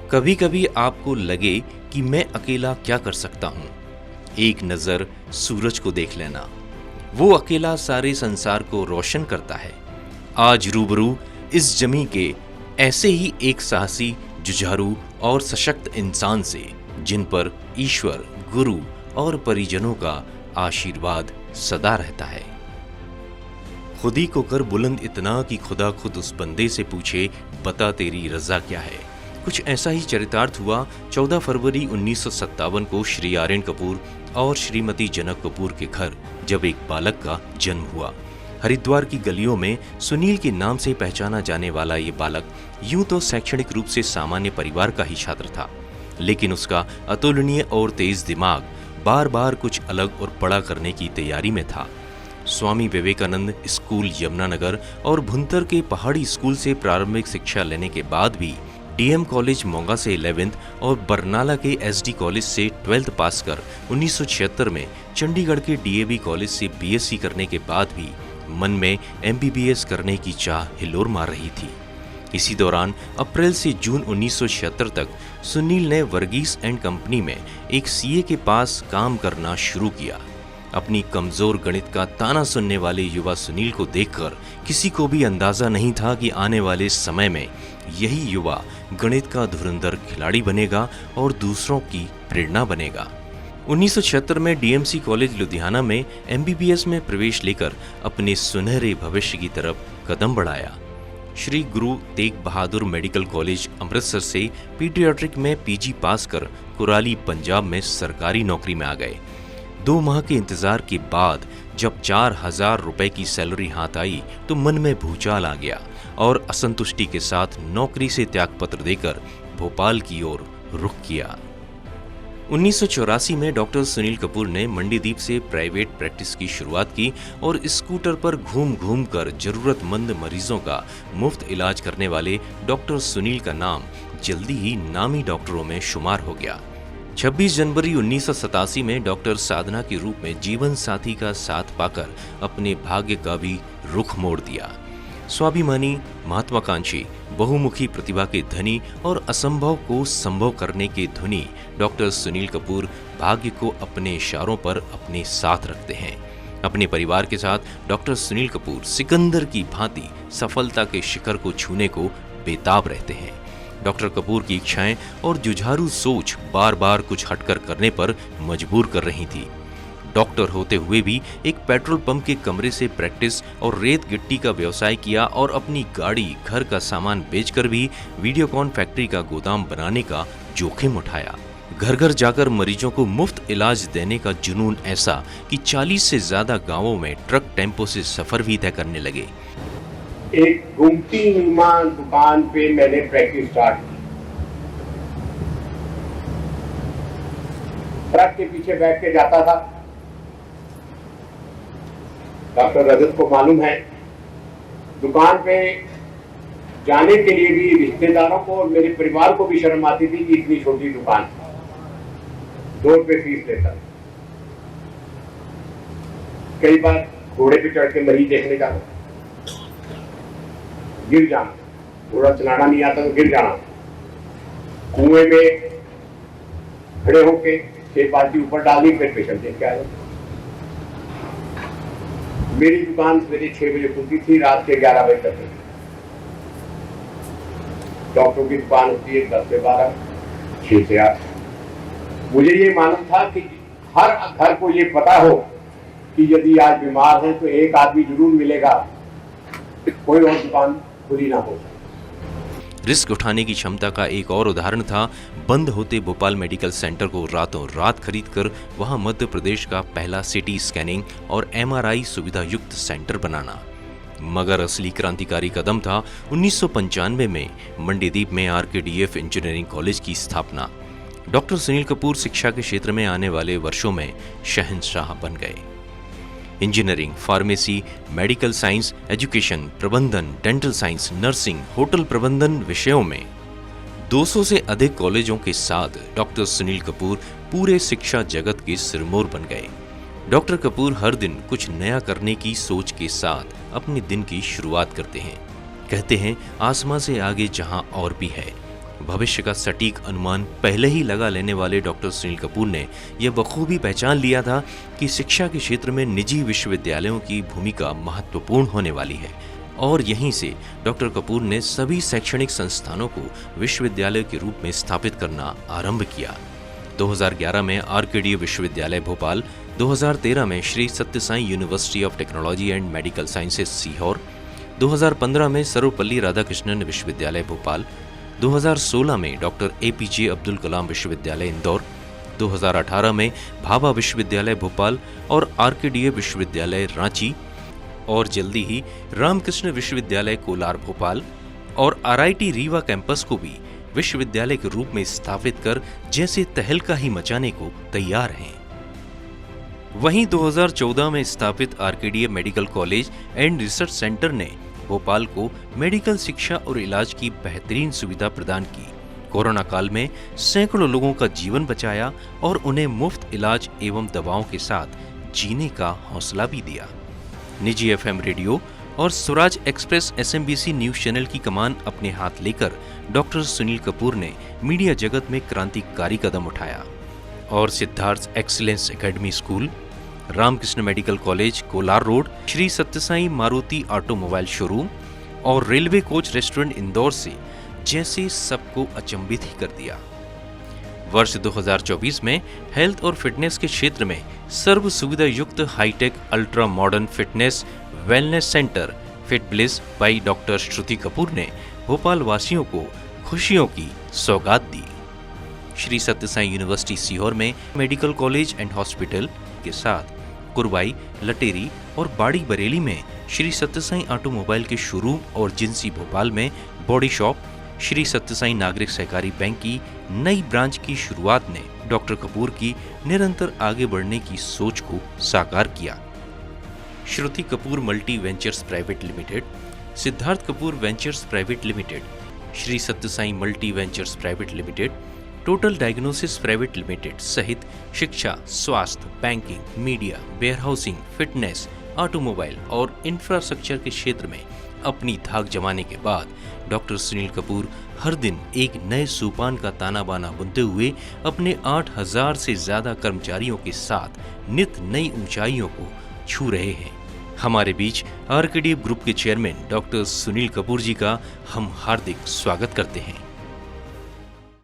कभी कभी आपको लगे कि मैं अकेला क्या कर सकता हूँ, एक नज़र सूरज को देख लेना। वो अकेला सारे संसार को रोशन करता है। आज रूबरू इस जमी के ऐसे ही एक साहसी, जुझारू और सशक्त इंसान से, जिन पर ईश्वर, गुरु और परिजनों का आशीर्वाद सदा रहता है। खुदी को कर बुलंद इतना कि खुदा खुद उस बंदे से पूछे, बता तेरी रजा क्या है। कुछ ऐसा ही चरितार्थ हुआ 14 फरवरी 1957 को श्री आर्यन कपूर और श्रीमती जनक कपूर के घर, जब एक बालक का जन्म हुआ। हरिद्वार की गलियों में सुनील के नाम से पहचाना जाने वाला ये बालक यूं तो शैक्षणिक रूप से सामान्य परिवार का ही छात्र था, लेकिन उसका अतुलनीय और तेज दिमाग बार बार कुछ अलग और बड़ा करने की तैयारी में था। स्वामी विवेकानंद स्कूल यमुनानगर और भुंतर के पहाड़ी स्कूल से प्रारंभिक शिक्षा लेने के बाद भी डीएम कॉलेज मोगा से 11th और बरनाला के एसडी कॉलेज से 12th पास कर 1976 में चंडीगढ़ के डीएवी कॉलेज से बीएससी करने के बाद भी मन में एमबीबीएस करने की चाह हिलोर मार रही थी। इसी दौरान अप्रैल से जून 1976 तक सुनील ने वर्गीस एंड कंपनी में एक सीए के पास काम करना शुरू किया। अपनी कमजोर गणित का ताना सुनने वाले युवा सुनील को देखकर किसी को भी अंदाजा नहीं था कि आने वाले समय में यही युवा गणित का धुरंधर खिलाड़ी बनेगा और दूसरों की प्रेरणा बनेगा। 1976 में डीएमसी कॉलेज लुधियाना में एमबीबीएस में प्रवेश लेकर अपने सुनहरे भविष्य की तरफ कदम बढ़ाया। श्री गुरु तेग बहादुर मेडिकल कॉलेज अमृतसर से पीडियाट्रिक में पीजी पास कर कुराली पंजाब में सरकारी नौकरी में आ गए। 2 माह के इंतजार के बाद जब 4,000 रुपए की सैलरी हाथ आई तो मन में भूचाल आ गया और असंतुष्टि के साथ नौकरी से त्यागपत्र देकर भोपाल की ओर रुख किया। 1984 में डॉक्टर सुनील कपूर ने मंडीदीप से प्राइवेट प्रैक्टिस की शुरुआत की और स्कूटर पर घूम घूम कर जरूरतमंद मरीजों का मुफ्त इलाज करने वाले डॉक्टर सुनील का नाम जल्दी ही नामी डॉक्टरों में शुमार हो गया। 26 जनवरी 1987 में डॉक्टर साधना के रूप में जीवन साथी का साथ पाकर अपने भाग्य का भी रुख मोड़ दिया। स्वाभिमानी, महत्वाकांक्षी, बहुमुखी प्रतिभा के धनी और असंभव को संभव करने के धुनी डॉक्टर सुनील कपूर भाग्य को अपने इशारों पर अपने साथ रखते हैं। अपने परिवार के साथ डॉक्टर सुनील कपूर सिकंदर की भांति सफलता के शिखर को छूने को बेताब रहते हैं। डॉक्टर कपूर की इच्छाएं और जुझारू सोच बार बार कुछ हटकर करने पर मजबूर कर रही थी। डॉक्टर होते हुए भी एक पेट्रोल पंप के कमरे से प्रैक्टिस और रेत गिट्टी का व्यवसाय किया और अपनी गाड़ी, घर का सामान बेचकर भी वीडियोकॉन फैक्ट्री का गोदाम बनाने का जोखिम उठाया। घर घर जाकर मरीजों को मुफ्त इलाज देने का जुनून ऐसा कि 40 से ज्यादा गांवों में ट्रक टेम्पो से सफर भी तय करने लगे। एक गुमटी नुमा दुकान पे मैंने प्रैक्टिस स्टार्ट की। ट्रक के पीछे बैठ के जाता था। डॉक्टर रजत को मालूम है, दुकान पे जाने के लिए भी रिश्तेदारों को और मेरे परिवार को भी शर्म आती थी कि इतनी छोटी दुकान, 2 रुपए फीस लेता। कई बार घोड़े पे चढ़ के मरीज देखने जाता, गिर जाना, घोड़ा चलाना नहीं आता तो गिर जाना, कुएं में खड़े होके 6 बाल्टी ऊपर डालनी, फिर पेशेंट देख के आए। मेरी दुकान सवेरे 6 बजे खुलती थी, रात के 11 बजे तक। डॉक्टरों की दुकान होती है 10 से 12, 6 से 8। मुझे ये मालूम था कि हर घर को ये पता हो कि यदि आज बीमार है तो एक आदमी जरूर मिलेगा, कोई और दुकान खुली ना हो। रिस्क उठाने की क्षमता का एक और उदाहरण था बंद होते भोपाल मेडिकल सेंटर को रातों रात खरीदकर वहां मध्य प्रदेश का पहला सिटी स्कैनिंग और एमआरआई सुविधा युक्त सेंटर बनाना। मगर असली क्रांतिकारी कदम था 1995 में मंडीदीप में आरकेडीएफ इंजीनियरिंग कॉलेज की स्थापना। डॉक्टर सुनील कपूर शिक्षा के क्षेत्र में आने वाले वर्षों में शहंशाह बन गए। Engineering, pharmacy, medical science, education, प्रबंधन, डेंटल साइंस, नर्सिंग, होटल प्रबंधन विषयों में 200 से अधिक कॉलेजों के साथ डॉक्टर सुनील कपूर पूरे शिक्षा जगत के सिरमौर बन गए। डॉक्टर कपूर हर दिन कुछ नया करने की सोच के साथ अपने दिन की शुरुआत करते हैं। कहते हैं, आसमां से आगे जहां और भी है, भविष्य का सटीक अनुमान पहले ही लगा लेने वाले डॉक्टर सुनील कपूर ने यह बखूबी पहचान लिया था कि शिक्षा के क्षेत्र में निजी विश्वविद्यालयों की भूमिका महत्वपूर्ण होने वाली है और यहीं से डॉक्टर कपूर ने सभी शैक्षणिक संस्थानों को विश्वविद्यालय के रूप में स्थापित करना आरंभ किया। 2011 में आरकेडीए विश्वविद्यालय भोपाल, 2013 में Shri Satya Sai university of technology and medical sciences Sehore, 2015 में सर्वपल्ली राधाकृष्णन विश्वविद्यालय भोपाल, 2016 में डॉक्टर एपीजे अब्दुल कलाम विश्वविद्यालय इंदौर, 2018 में भाभा विश्वविद्यालय भोपाल और आरकेडीए विश्वविद्यालय रांची और जल्दी ही रामकृष्ण विश्वविद्यालय कोलार भोपाल और आरआईटी रीवा कैंपस को भी विश्वविद्यालय के रूप में स्थापित कर जैसे तहलका ही मचाने को तैयार हैं। वहीं 2014 में स्थापित RKDA medical college and research centre ने भोपाल को मेडिकल शिक्षा और इलाज की बेहतरीन सुविधा प्रदान की। कोरोना काल में सैकड़ों लोगों का जीवन बचाया और उन्हें मुफ्त इलाज एवं दवाओं के साथ जीने का हौसला भी दिया। निजी एफएम रेडियो और Swaraj express SMBC news channel की कमान अपने हाथ लेकर डॉक्टर सुनील कपूर ने मीडिया जगत में क्रांतिकारी कदम उठाया और Siddharth excellence academy school, Ramakrishna medical college Kolar road, Shri Satyasai Maruti automobile showroom और रेलवे कोच रेस्टोरेंट इंदौर से जैसे सबको अचंभित ही कर दिया। वर्ष 2024 में हेल्थ और फिटनेस के क्षेत्र में सर्व सुविधा युक्त hi tech ultra modern fitness wellness centre fit bliss by doctor Shruti Kapoor ने भोपाल वासियों को खुशियों की सौगात दी। श्री सत्य साई यूनिवर्सिटी सीहोर में मेडिकल कॉलेज एंड हॉस्पिटल के साथ कुरवाई, लटेरी और बाड़ी बरेली में श्री सत्य साई ऑटोमोबाइल के शोरूम और जिंसी भोपाल में बॉडी शॉप, श्री सत्य साई नागरिक सहकारी बैंक की नई ब्रांच की शुरुआत ने डॉक्टर कपूर की निरंतर आगे बढ़ने की सोच को साकार किया। Shruti Kapoor multi ventures private limited, Siddharth Kapoor ventures private limited, Shri Satya Sai multi ventures private limited, total diagnosis private limited सहित शिक्षा, स्वास्थ्य, banking, media, warehousing, fitness, automobile और इंफ्रास्ट्रक्चर के क्षेत्र में अपनी धाक जमाने के बाद डॉक्टर सुनील कपूर हर दिन एक नए सोपान का ताना बाना बुनते हुए अपने 8000 से ज्यादा कर्मचारियों के साथ नित नई ऊंचाइयों को छू रहे हैं। हमारे बीच आरकेडीए ग्रुप के चेयरमैन डॉक्टर सुनील कपूर जी का हम हार्दिक स्वागत करते हैं।